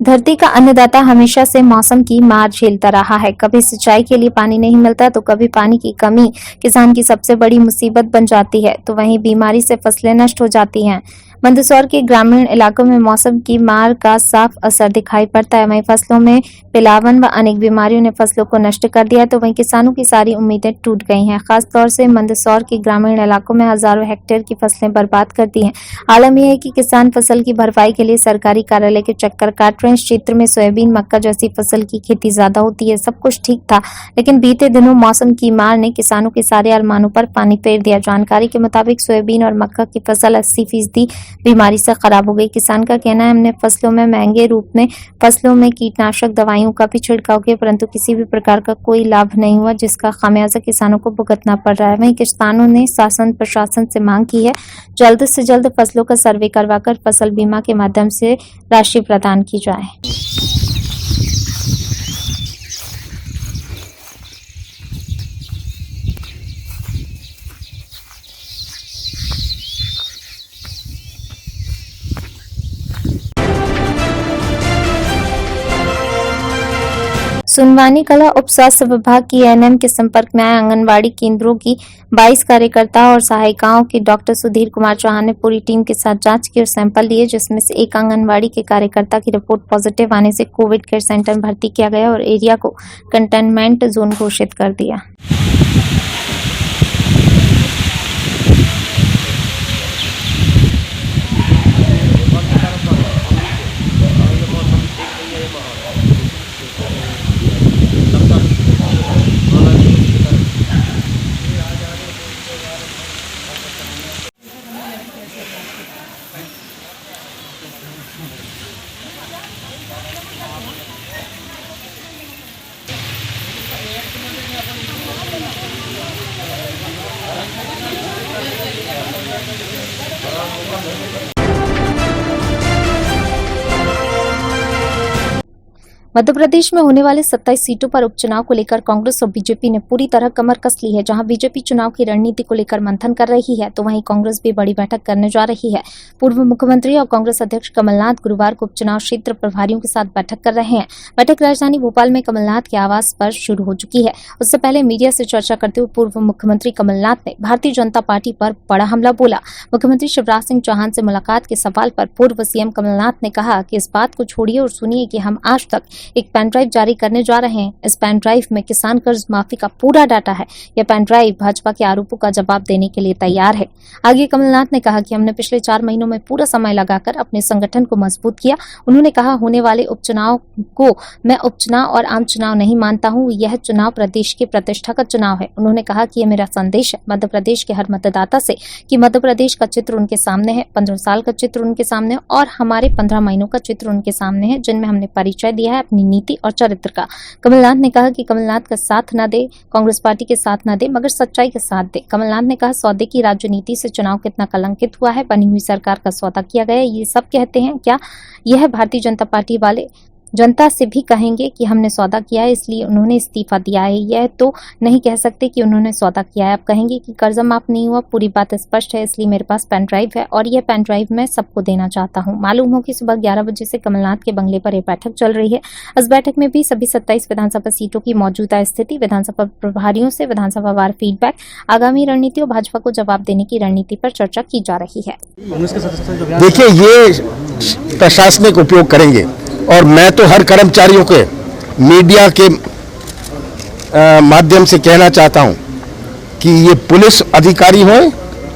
धरती का अन्नदाता हमेशा से मौसम की मार झेलता रहा है। कभी सिंचाई के लिए पानी नहीं मिलता तो कभी पानी की कमी किसान की सबसे बड़ी मुसीबत बन जाती है, तो वहीं बीमारी से फसलें नष्ट हो जाती हैं। मंदसौर के ग्रामीण इलाकों में मौसम की मार का साफ असर दिखाई पड़ता है। वहीं फसलों में पिलावन व अनेक बीमारियों ने फसलों को नष्ट कर दिया, तो वहीं किसानों की सारी उम्मीदें टूट गई हैं। खासतौर से मंदसौर के ग्रामीण इलाकों में हजारों हेक्टेयर की फसलें बर्बाद कर दी हैं। आलम यह है कि किसान फसल की भरपाई के लिए सरकारी कार्यालय के चक्कर काट रहे हैं। इस क्षेत्र में सोयाबीन, मक्का जैसी फसल की खेती ज्यादा होती है। सब कुछ ठीक था, लेकिन बीते दिनों मौसम की मार ने किसानों के सारे अरमानों पर पानी फेर दिया। जानकारी के मुताबिक सोयाबीन और मक्का की फसल 80% बीमारी से खराब हो गई। किसान का कहना है, हमने फसलों में महंगे रूप में फसलों में कीटनाशक दवाइयों का भी छिड़काव किया, परंतु किसी भी प्रकार का कोई लाभ नहीं हुआ, जिसका खामियाजा किसानों को भुगतना पड़ रहा है। वहीं किसानों ने शासन प्रशासन से मांग की है, जल्द से जल्द फसलों का सर्वे करवाकर फसल बीमा के माध्यम से राशि प्रदान की जाए। सुनवानी कला उप स्वास्थ्य विभाग की एएनएम के संपर्क में आए आंगनबाड़ी केंद्रों की 22 कार्यकर्ता और सहायिकाओं के डॉक्टर सुधीर कुमार चौहान ने पूरी टीम के साथ जांच की और सैंपल लिए, जिसमें से एक आंगनबाड़ी के कार्यकर्ता की रिपोर्ट पॉजिटिव आने से कोविड केयर सेंटर में भर्ती किया गया और एरिया को कंटेनमेंट जोन घोषित कर दिया। मध्य प्रदेश में होने वाले 27 सीटों पर उपचुनाव को लेकर कांग्रेस और बीजेपी ने पूरी तरह कमर कस ली है। जहां बीजेपी चुनाव की रणनीति को लेकर मंथन कर रही है, तो वहीं कांग्रेस भी बड़ी बैठक करने जा रही है। पूर्व मुख्यमंत्री और कांग्रेस अध्यक्ष कमलनाथ गुरुवार को उपचुनाव क्षेत्र प्रभारियों के साथ बैठक कर रहे हैं। बैठक राजधानी भोपाल में कमलनाथ के आवास पर शुरू हो चुकी है। उससे पहले मीडिया से चर्चा करते हुए पूर्व मुख्यमंत्री कमलनाथ ने भारतीय जनता पार्टी पर बड़ा हमला बोला। मुख्यमंत्री शिवराज सिंह चौहान से मुलाकात के सवाल पर पूर्व सीएम कमलनाथ ने कहा कि इस बात को छोड़िए और सुनिए कि हम आज तक एक पेन ड्राइव जारी करने जा रहे हैं। इस पेन ड्राइव में किसान कर्ज माफी का पूरा डाटा है। यह पेन ड्राइव भाजपा के आरोपों का जवाब देने के लिए तैयार है। आगे कमलनाथ ने कहा कि हमने पिछले 4 महीनों में पूरा समय लगाकर अपने संगठन को मजबूत किया। उन्होंने कहा, होने वाले उपचुनाव को मैं उपचुनाव और आम चुनाव नहीं मानता हूं, यह चुनाव प्रदेश की प्रतिष्ठा का चुनाव है। उन्होंने कहा कि यह मेरा संदेश है मध्य प्रदेश के हर मतदाता से कि मध्य प्रदेश का चित्र उनके सामने है, 15 साल का चित्र उनके सामने और हमारे 15 महीनों का चित्र उनके सामने है, जिनमें हमने परिचय दिया है अपनी नीति और चरित्र का। कमलनाथ ने कहा कि कमलनाथ का साथ न दे, कांग्रेस पार्टी के साथ न दे, मगर सच्चाई के साथ दे। कमलनाथ ने कहा, सौदे की राजनीति से चुनाव कितना कलंकित हुआ है, बनी हुई सरकार का सौदा किया गया, ये सब कहते हैं क्या? यह भारतीय जनता पार्टी वाले जनता से भी कहेंगे कि हमने सौदा किया है, इसलिए उन्होंने इस्तीफा दिया है। यह तो नहीं कह सकते कि उन्होंने सौदा किया है। अब कहेंगे कि कर्ज माफ नहीं हुआ। पूरी बात स्पष्ट है, इसलिए मेरे पास पेन ड्राइव है और यह पेन ड्राइव मैं सबको देना चाहता हूं। मालूम हो कि सुबह 11 बजे से कमलनाथ के बंगले पर यह बैठक चल रही है। इस बैठक में भी सभी 27 विधानसभा सीटों की मौजूदा स्थिति, विधानसभा प्रभारियों से विधानसभा वार फीडबैक, आगामी रणनीति और भाजपा को जवाब देने की रणनीति पर चर्चा की जा रही है। देखिए, ये प्रशासनिक उपयोग करेंगे और मैं तो हर कर्मचारियों के मीडिया के माध्यम से कहना चाहता हूं कि ये पुलिस अधिकारी हो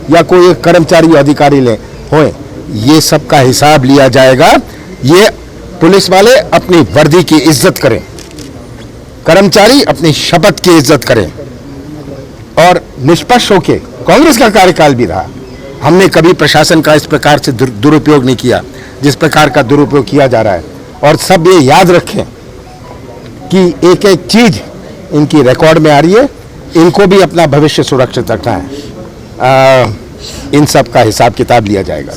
या कोई कर्मचारी अधिकारी हो, ये सब का हिसाब लिया जाएगा। ये पुलिस वाले अपनी वर्दी की इज्जत करें, कर्मचारी अपनी शपथ की इज्जत करें और निष्पक्ष होकर। कांग्रेस का कार्यकाल भी रहा, हमने कभी प्रशासन का इस प्रकार से दुरुपयोग नहीं किया जिस प्रकार का दुरुपयोग किया जा रहा है। और सब ये याद रखें कि एक एक चीज इनकी रिकॉर्ड में आ रही है, इनको भी अपना भविष्य सुरक्षित रखना है। इन सब का हिसाब किताब लिया जाएगा।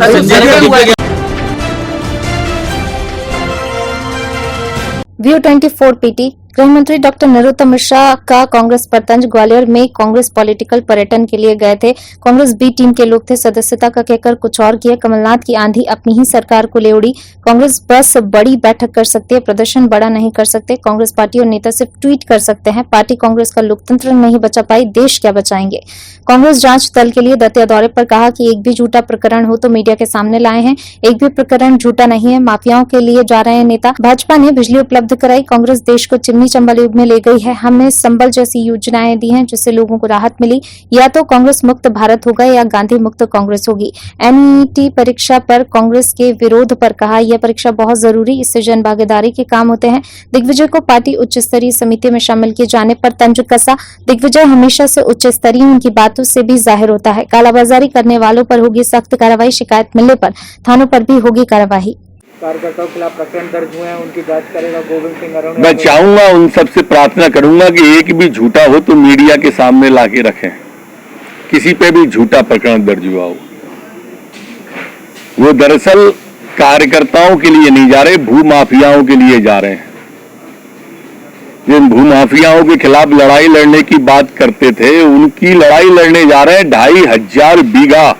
View 24 PT गृह मंत्री डॉक्टर नरोत्तम मिश्रा का कांग्रेस पर तंज। ग्वालियर में कांग्रेस पॉलिटिकल पर्यटन के लिए गए थे। कांग्रेस बी टीम के लोग थे, सदस्यता का कहकर कुछ और किया। कमलनाथ की आंधी अपनी ही सरकार को ले उड़ी। कांग्रेस बस बड़ी बैठक कर सकती है, प्रदर्शन बड़ा नहीं कर सकते। कांग्रेस पार्टी और नेता सिर्फ ट्वीट कर सकते हैं। पार्टी कांग्रेस का लोकतंत्र नहीं बचा पाई, देश क्या बचाएंगे। कांग्रेस जांच दल के लिए दतिया दौरे पर कहा कि एक भी झूठा प्रकरण हो तो मीडिया के सामने लाए हैं। एक भी प्रकरण झूठा नहीं है। माफियाओं के लिए जा रहे हैं नेता। भाजपा ने बिजली उपलब्ध कराई, कांग्रेस देश को चिमनी चंबल युग में ले गई है। हमने संबल जैसी योजनाएं दी हैं जिससे लोगों को राहत मिली। या तो कांग्रेस मुक्त भारत होगा या गांधी मुक्त कांग्रेस होगी। एनईटी परीक्षा पर कांग्रेस के विरोध पर कहा, यह परीक्षा बहुत जरूरी, इससे जन भागीदारी के काम होते हैं। दिग्विजय को पार्टी उच्च स्तरीय समिति में शामिल किए जाने पर तंज कसा। दिग्विजय हमेशा से उच्च स्तरीय, उनकी बातों से भी जाहिर होता है। कालाबाजारी करने वालों पर होगी सख्त कार्रवाई, शिकायत मिलने पर थानों पर भी होगी कार्रवाई। कार्यकर्ताओं के खिलाफ प्रकरण दर्ज हुए हैं, उनकी जांच करेगा गोविंद सिंह अरुण। मैं चाहूंगा, उन सबसे प्रार्थना करूंगा कि एक भी झूठा हो तो मीडिया के सामने लाके रखें। किसी पे भी झूठा प्रकरण दर्ज हुआ हो, वो दरअसल कार्यकर्ताओं के लिए नहीं जा रहे, भूमाफियाओं के लिए जा रहे हैं। जिन भूमाफियाओं के खिलाफ लड़ाई लड़ने की बात करते थे, उनकी लड़ाई लड़ने जा रहे हैं। 2500 बीघा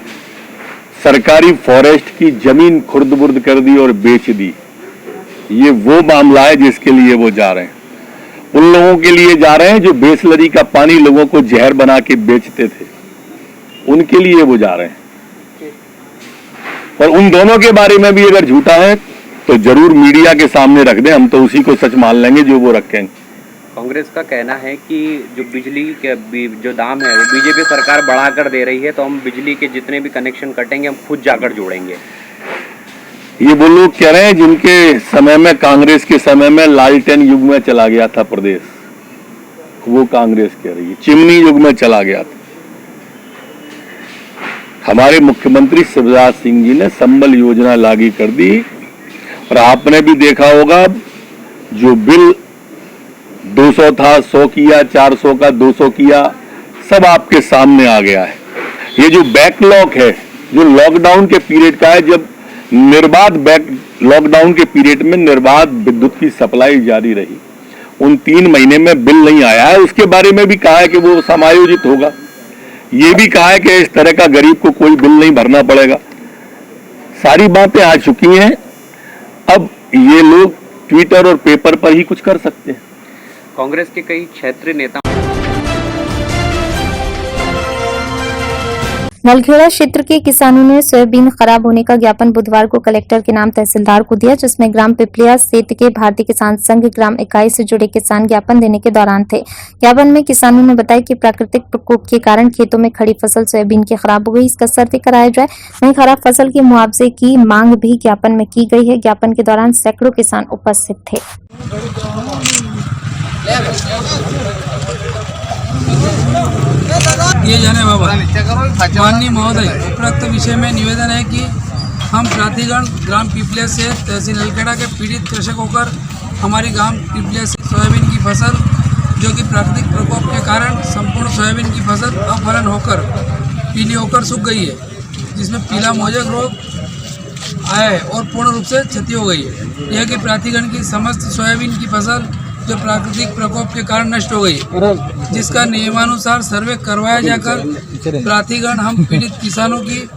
सरकारी फॉरेस्ट की जमीन खुर्द-बुर्द कर दी और बेच दी। ये वो मामला है जिसके लिए वो जा रहे हैं। उन लोगों के लिए जा रहे हैं जो बिसलरी का पानी लोगों को जहर बना के बेचते थे, उनके लिए वो जा रहे हैं। और उन दोनों के बारे में भी अगर झूठा है तो जरूर मीडिया के सामने रख दें, हम तो उसी को सच मान लेंगे जो वो रखेंगे। कांग्रेस का कहना है कि जो बिजली के जो दाम है वो बीजेपी सरकार बढ़ाकर दे रही है, तो हम बिजली के जितने भी कनेक्शन कटेंगे हम खुद जाकर जोड़ेंगे। ये वो लोग कह रहे हैं जिनके समय में, कांग्रेस के समय में लालटेन युग में चला गया था प्रदेश, वो कांग्रेस कह रही है। चिमनी युग में चला गया था। हमारे मुख्यमंत्री शिवराज सिंह जी ने संबल योजना लागू कर दी, और आपने भी देखा होगा जो बिल 200 था, 100 किया, 400 का 200 किया, सब आपके सामने आ गया है। ये जो बैकलॉग है, जो लॉकडाउन के पीरियड का है, जब लॉकडाउन के पीरियड में निर्बाध विद्युत की सप्लाई जारी रही, उन 3 महीने में बिल नहीं आया है। उसके बारे में भी कहा है कि वो समायोजित होगा। ये भी कहा है कि इस तरह का गरीब को कोई बिल नहीं भरना पड़ेगा। सारी बातें आ चुकी हैं। अब ये लोग ट्विटर और पेपर पर ही कुछ कर सकते हैं। कांग्रेस के कई क्षेत्रीय नेता नलखेड़ा क्षेत्र के किसानों ने सोयाबीन खराब होने का ज्ञापन बुधवार को कलेक्टर के नाम तहसीलदार को दिया, जिसमें ग्राम पिपलिया सेत के भारतीय किसान संघ ग्राम इकाई से जुड़े किसान ज्ञापन देने के दौरान थे। ज्ञापन में किसानों ने बताया कि प्राकृतिक प्रकोप के कारण खेतों में खड़ी फसल सोयाबीन की खराब हो गई, इसका सर्वे कराया जाए। वहीं खराब फसल के मुआवजे की मांग भी ज्ञापन में की गई है। ज्ञापन के दौरान सैकड़ों किसान उपस्थित थे। दिए जाने बाबत माननीय महोदय, उपरोक्त विषय में निवेदन है कि हम प्राधिकरण ग्राम पिपलिया से तहसील नलखेड़ा के पीड़ित कृषक होकर हमारी ग्राम पिपलिया से सोयाबीन की फसल, जो कि प्राकृतिक प्रकोप के कारण संपूर्ण सोयाबीन की फसल अफलन होकर पीली होकर सूख गई है, जिसमें पीला मोजक रोग आया है और पूर्ण रूप से क्षति हो गई है। यह कि प्राधिकरण की समस्त सोयाबीन की फसल जो प्राकृतिक प्रकोप के कारण नष्ट हो गई, जिसका नियमानुसार सर्वे करवाया जाकर प्राधिकरण हम पीड़ित किसानों की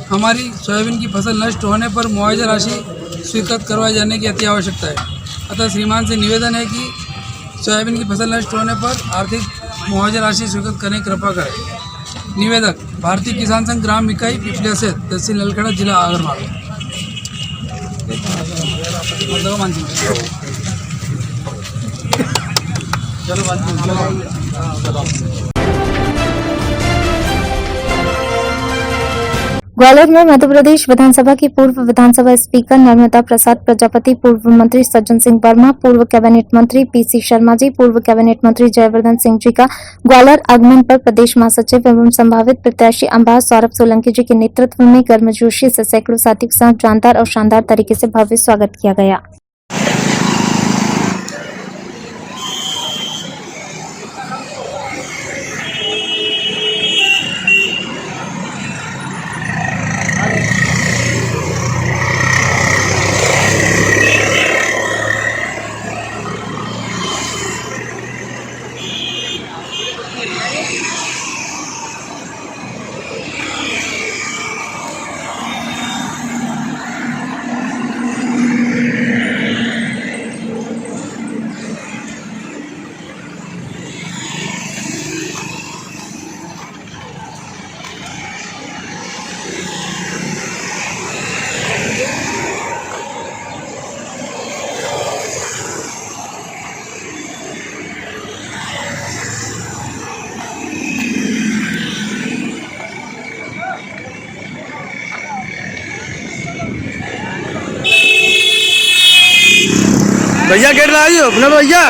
हमारी सोयाबीन की फसल नष्ट होने पर मुआवजा राशि स्वीकृत करवाए जाने की अति आवश्यकता है। अतः श्रीमान से निवेदन है कि सोयाबीन की फसल नष्ट होने पर आर्थिक मुआवजा राशि स्वीकृत करने की कृपा करें। निवेदक भारतीय किसान संघ ग्राम इकाई पिपलिया से तहसील नलखेड़ा जिला आगरमालवा। ग्वालियर में मध्य प्रदेश विधानसभा की पूर्व विधानसभा स्पीकर नर्मदा प्रसाद प्रजापति, पूर्व मंत्री सज्जन सिंह वर्मा, पूर्व कैबिनेट मंत्री पीसी शर्मा जी, पूर्व कैबिनेट मंत्री जयवर्धन सिंह जी का ग्वालियर आगमन पर प्रदेश महासचिव एवं संभावित प्रत्याशी अंबाज सौरभ सोलंकी जी के नेतृत्व में गर्मजोशी से सैकड़ों साथियों के साथ जानदार और शानदार तरीके से भव्य स्वागत किया गया। भैया गेट लगाइए अपना भैया।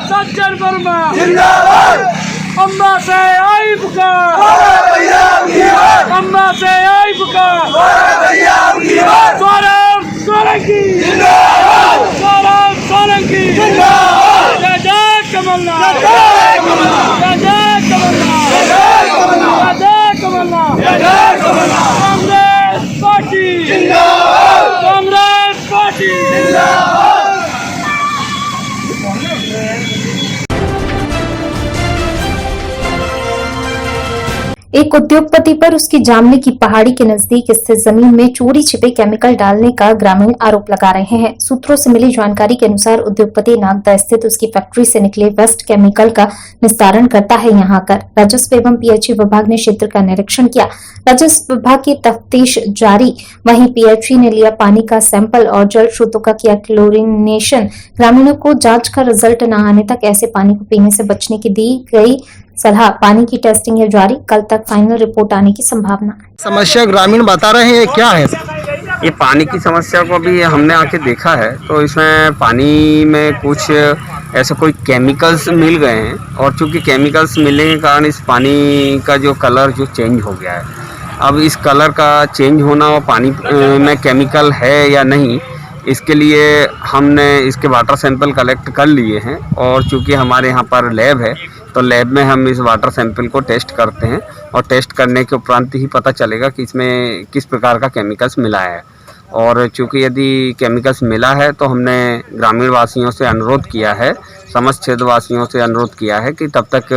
सज्जन वर्मा अम्मा से आई पुकार, अम्मा से आई पुकार, सौरभ सोलंकी, सौरभ सोलंकी, जय जय कमलनाथ, जय जय कमलनाथ, जय जय कमलनाथ, कांग्रेस पार्टी, कांग्रेस पार्टी। एक उद्योगपति पर उसकी जामनी की पहाड़ी के नजदीक स्थित जमीन में चोरी छिपे केमिकल डालने का ग्रामीण आरोप लगा रहे हैं। सूत्रों से मिली जानकारी के अनुसार उद्योगपति नागदा स्थित उसकी फैक्ट्री से निकले वेस्ट केमिकल का निस्तारण करता है। यहां आकर राजस्व एवं पीएचई विभाग ने क्षेत्र का निरीक्षण किया। राजस्व विभाग की तफ्तीश जारी। वहीं पीएचई ने लिया पानी का सैंपल और जल स्रोतों का किया क्लोरिनेशन। ग्रामीणों को जांच का रिजल्ट न आने तक ऐसे पानी को पीने से बचने की दी गई सलाह। पानी की टेस्टिंग है जारी। कल तक फाइनल रिपोर्ट आने की संभावना। समस्या ग्रामीण बता रहे हैं, क्या है? ये पानी की समस्या को भी हमने आके देखा है, तो इसमें पानी में कुछ ऐसे कोई केमिकल्स मिल गए हैं और चूंकि केमिकल्स मिलने के कारण इस पानी का जो कलर जो चेंज हो गया है। अब इस कलर का चेंज होना और पानी में केमिकल है या नहीं, इसके लिए हमने इसके वाटर सैंपल कलेक्ट कर लिए हैं और चूंकि हमारे यहाँ पर लैब है तो लैब में हम इस वाटर सैंपल को टेस्ट करते हैं और टेस्ट करने के उपरांत ही पता चलेगा कि इसमें किस प्रकार का केमिकल्स मिला है। और चूंकि यदि केमिकल्स मिला है तो हमने ग्रामीण वासियों से अनुरोध किया है, समस्त क्षेत्र वासियों से अनुरोध किया है कि तब तक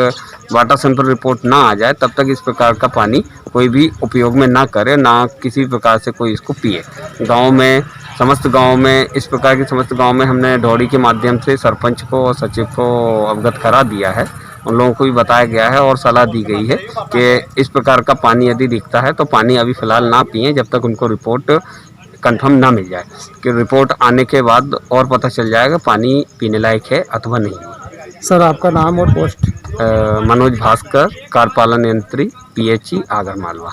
वाटर सैंपल रिपोर्ट ना आ जाए तब तक इस प्रकार का पानी कोई भी उपयोग में ना करे, ना किसी प्रकार से कोई इसको पिए। गाँव में समस्त गांव में इस प्रकार की समस्त गांव में हमने दौड़ी के माध्यम से सरपंच को और सचिव को अवगत करा दिया है। उन लोगों को भी बताया गया है और सलाह दी गई है कि इस प्रकार का पानी यदि दिखता है तो पानी अभी फ़िलहाल ना पिएं जब तक उनको रिपोर्ट कंफर्म ना मिल जाए। कि रिपोर्ट आने के बाद और पता चल जाएगा पानी पीने लायक है अथवा नहीं। सर आपका नाम और पोस्ट? मनोज भास्कर, कार्यपालन यंत्री, पीएचई आगर मालवा।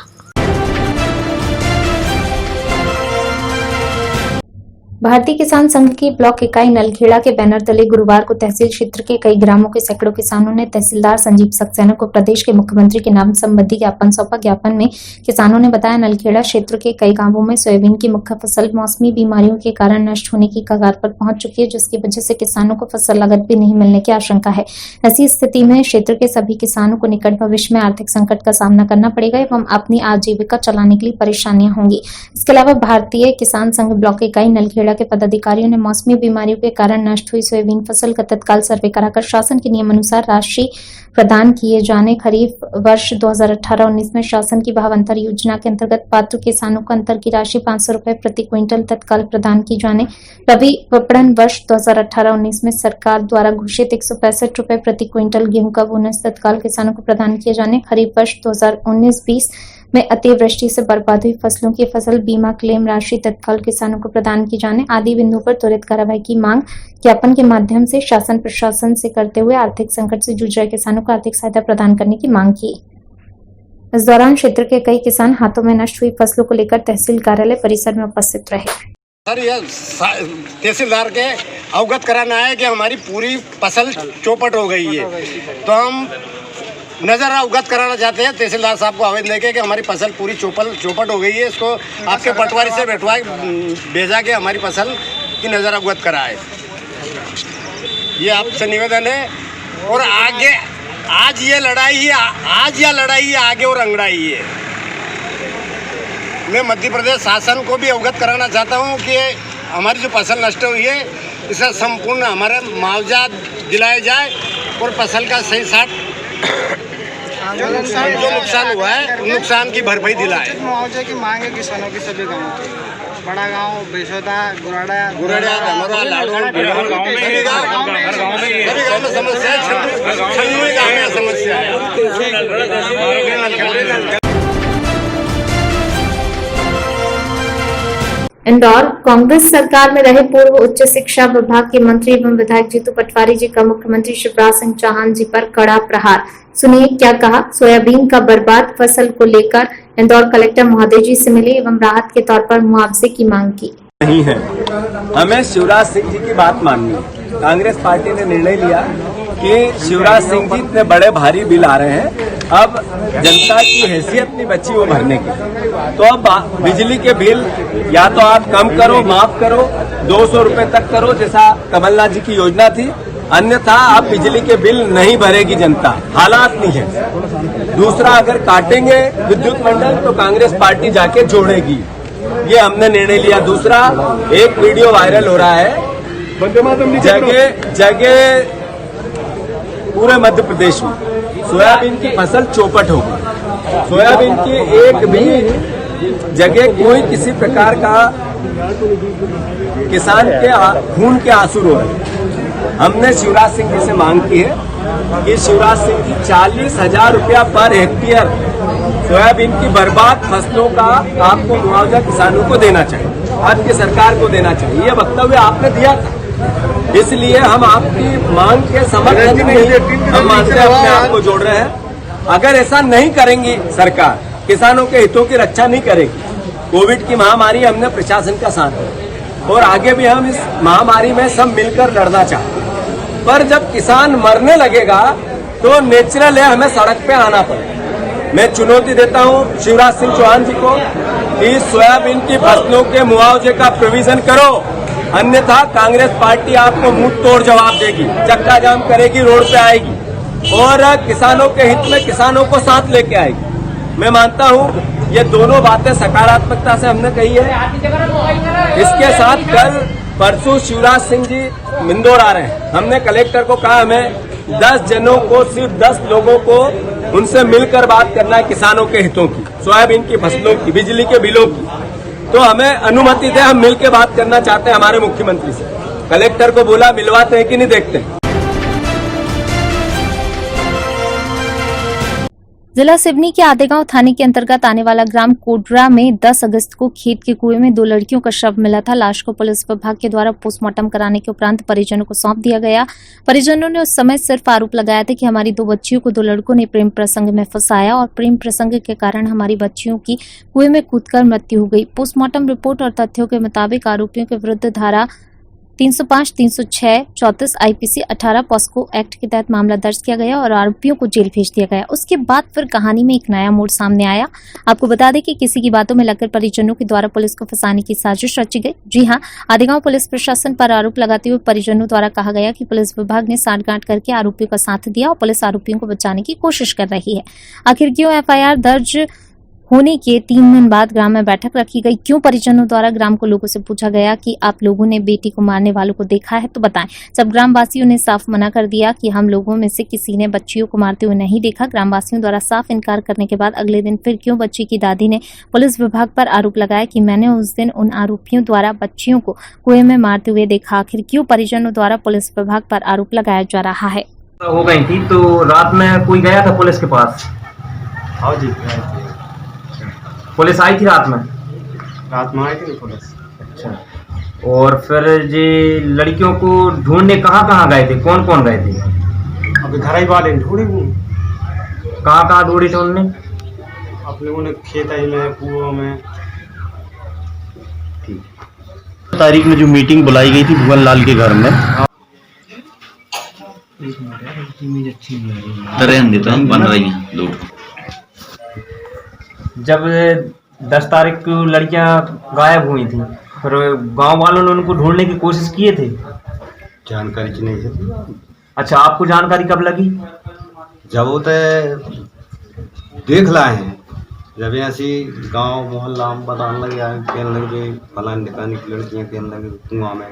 भारतीय किसान संघ की ब्लॉक इकाई नलखेड़ा के बैनर तले गुरुवार को तहसील क्षेत्र के कई ग्रामों के सैकड़ों किसानों ने तहसीलदार संजीव सक्सेना को प्रदेश के मुख्यमंत्री के नाम संबंधी ज्ञापन सौंपा। ज्ञापन में किसानों ने बताया नलखेड़ा क्षेत्र के कई गांवों में सोयाबीन की मुख्य फसल मौसमी बीमारियों के कारण नष्ट होने की कगार पर पहुंच चुकी है, जिसकी वजह से किसानों को फसल लागत भी नहीं मिलने की आशंका है। ऐसी स्थिति में क्षेत्र के सभी किसानों को निकट भविष्य में आर्थिक संकट का सामना करना पड़ेगा एवं अपनी आजीविका चलाने के लिए परेशानियां होंगी। इसके अलावा भारतीय किसान संघ ब्लॉक इकाई नलखेड़ा के पदाधिकारियों ने मौसमी बीमारियों के कारण नष्ट हुई सोयाबीन फसल का तत्काल सर्वे कराकर शासन के नियम अनुसार राशि प्रदान किए जाने, खरीफ वर्ष 2018-19 में शासन की भावांतर योजना के अंतर्गत पात्र किसानों को अंतर की राशि 500 रुपए प्रति क्विंटल तत्काल प्रदान की जाने, रबी विपणन वर्ष 2018-19 में सरकार द्वारा घोषित 165 रुपए प्रति क्विंटल गेहूं का बोनस तत्काल किसानों को प्रदान किए जाने, खरीफ वर्ष 2019-20 में अतिवृष्टि से बर्बाद हुई फसलों की फसल बीमा क्लेम राशि तत्काल किसानों को प्रदान की जाने आदि बिंदुओं पर त्वरित कार्रवाई की मांग ज्ञापन के माध्यम से शासन प्रशासन से करते हुए आर्थिक संकट से जूझ रहे किसानों को आर्थिक सहायता प्रदान करने की मांग की। इस दौरान क्षेत्र के कई किसान हाथों में नष्ट हुई फसलों को लेकर तहसील कार्यालय परिसर में उपस्थित रहे। सर यह तहसीलदार के अवगत कराना है कि हमारी पूरी फसल चौपट हो गई है, तो हम नज़र अवगत कराना चाहते हैं तहसीलदार साहब को आवेदन लेके कि हमारी फसल पूरी चौपट हो गई है, इसको आपके पटवारी से बैठवा भेजा के हमारी फसल की नज़र अवगत कराए। ये आपसे निवेदन है। और आगे आज ये लड़ाई है, आज यह लड़ाई है आगे और अंगड़ाई है। मैं मध्य प्रदेश शासन को भी अवगत कराना चाहता हूँ कि हमारी जो फसल नष्ट हुई है इसका संपूर्ण हमारा मुआवजा दिलाया जाए और फसल का सही साथ जो नुकसान हुआ है नुकसान की भरपाई दिलाए। मुआवजे की मांग है किसानों की सभी गाँव की, बड़ा गांव, बेसोदा, गुराड़ा, धनोरा, लाडोल, सभी गाँव में समस्या है। छन्नूई गाँव में समस्या है। इंदौर कांग्रेस सरकार में रहे पूर्व उच्च शिक्षा विभाग के मंत्री एवं विधायक जीतू पटवारी जी का मुख्यमंत्री शिवराज सिंह चौहान जी पर कड़ा प्रहार। सुनिए क्या कहा। सोयाबीन का बर्बाद फसल को लेकर इंदौर कलेक्टर महोदय जी से मिले एवं राहत के तौर पर मुआवजे की मांग की। नहीं है, हमें शिवराज सिंह जी की बात माननी है। कांग्रेस पार्टी ने निर्णय लिया कि शिवराज सिंह जी इतने बड़े भारी बिल आ रहे हैं, अब जनता की हैसियत नहीं बची वो भरने की, तो अब बिजली के बिल या तो आप कम करो, माफ करो, 200 रुपए तक करो जैसा कमलनाथ जी की योजना थी, अन्यथा आप बिजली के बिल नहीं भरेगी जनता, हालात नहीं है। दूसरा, अगर काटेंगे विद्युत मंडल तो कांग्रेस पार्टी जाके जोड़ेगी, ये हमने निर्णय लिया। दूसरा, एक वीडियो वायरल हो रहा है, जगह जगह पूरे मध्य प्रदेश में सोयाबीन की फसल चौपट हो गई। सोयाबीन की एक भी जगह कोई किसी प्रकार का किसान के खून के आंसू रो रहे। हमने शिवराज सिंह जी से मांग की है कि शिवराज सिंह जी 40,000 रुपया पर हेक्टेयर सोयाबीन की बर्बाद फसलों का आपको मुआवजा किसानों को देना चाहिए, आपकी सरकार को देना चाहिए। ये वक्तव्य आपने दिया था, इसलिए हम आपकी मांग के समर्थन में हम मानते अपने आप को जोड़ रहे हैं। अगर ऐसा नहीं करेंगी सरकार, किसानों के हितों की रक्षा नहीं करेगी, कोविड की महामारी हमने प्रशासन का साथ दिया और आगे भी हम इस महामारी में सब मिलकर लड़ना चाहते हैं, पर जब किसान मरने लगेगा तो नेचुरल है हमें सड़क पे आना पड़ेगा। मैं चुनौती देता हूं शिवराज सिंह चौहान जी को कि सोयाबीन की फसलों के मुआवजे का प्रोविजन करो, अन्यथा कांग्रेस पार्टी आपको मुंह तोड़ जवाब देगी, चक्का जाम करेगी, रोड पे आएगी और किसानों के हित में किसानों को साथ लेके आएगी। मैं मानता हूं ये दोनों बातें सकारात्मकता से हमने कही है। इसके साथ कल परसों शिवराज सिंह जी इंदौर आ रहे हैं, हमने कलेक्टर को कहा हमें 10 जनों को, सिर्फ 10 लोगों को उनसे मिलकर बात करना है किसानों के हितों की, सोयाबीन की फसलों की, बिजली के बिलों की। तो हमें अनुमति दे, हम मिलकर बात करना चाहते हैं हमारे मुख्यमंत्री से। कलेक्टर को बोला मिलवाते हैं कि नहीं, देखते हैं। जिला सिवनी के आदेगांव थाने के अंतर्गत आने वाला ग्राम कोडरा में 10 अगस्त को खेत के कुएं में 2 लड़कियों का शव मिला था। लाश को पुलिस विभाग के द्वारा पोस्टमार्टम कराने के उपरांत परिजनों को सौंप दिया गया। परिजनों ने उस समय सिर्फ आरोप लगाया था कि हमारी 2 बच्चियों को 2 लड़कों ने प्रेम प्रसंग में फंसाया और प्रेम प्रसंग के कारण हमारी बच्चियों की कुएं में कूदकर मृत्यु हो गई। पोस्टमार्टम रिपोर्ट और तथ्यों के मुताबिक आरोपियों के विरुद्ध धारा 305, 306, 34 आईपीसी 18 पॉस्को एक्ट के तहत मामला दर्ज किया गया और आरोपियों को जेल भेज दिया गया। उसके बाद फिर कहानी में एक नया मोड़ सामने आया। आपको बता दें कि किसी की बातों में लगकर परिजनों के द्वारा पुलिस को फंसाने की साजिश रची गई। जी हां, आदेगांव पुलिस प्रशासन पर आरोप लगाते हुए परिजनों द्वारा कहा गया कि पुलिस विभाग ने सांठगांठ करके आरोपियों का साथ दिया और पुलिस आरोपियों को बचाने की कोशिश कर रही है। आखिर क्यों एफआईआर दर्ज होने के 3 दिन बाद ग्राम में बैठक रखी गई? क्यों परिजनों द्वारा ग्राम को लोगों से पूछा गया कि आप लोगों ने बेटी को मारने वालों को देखा है तो बताएं? जब ग्रामवासियों ने साफ मना कर दिया कि हम लोगों में से किसी ने बच्चियों को मारते हुए नहीं देखा, ग्रामवासियों द्वारा साफ इनकार करने के बाद अगले दिन फिर क्यों बच्ची की दादी ने पुलिस विभाग पर आरोप लगाया कि मैंने उस दिन उन आरोपियों द्वारा बच्चियों को कुएं में मारते हुए देखा? आखिर क्यों परिजनों द्वारा पुलिस विभाग पर आरोप लगाया जा रहा है? हो गई थी तो रात में कोई गया था पुलिस के पास? हाँ जी, पुलिस आई थी रात में आई थी पुलिस। अच्छा, और फिर जी लड़कियों को ढूंढने कहाँ गए थे, कौन कौन गए थे? अभी घर ही वाले ढूंढे, कहाँ ढूंढी थे उनने? अपने उन्हें खेत ही में, कुओं में। ठीक। तारीख में जो मीटिंग बुलाई गई थी भुवन लाल के घर में, बन रही हैं 2। जब 10 तारीख को लड़कियां गायब हुई थी, फिर गांव वालों ने उनको ढूंढने की कोशिश किए थे? जानकारी नहीं है। अच्छा, आपको जानकारी कब लगी? जब वो देख लाए हैं, जब ऐसी गांव मोहल्ला में बताने लगे, कहने लगे फलाने ढिकाने की लड़कियां, कहने लगे कुआं में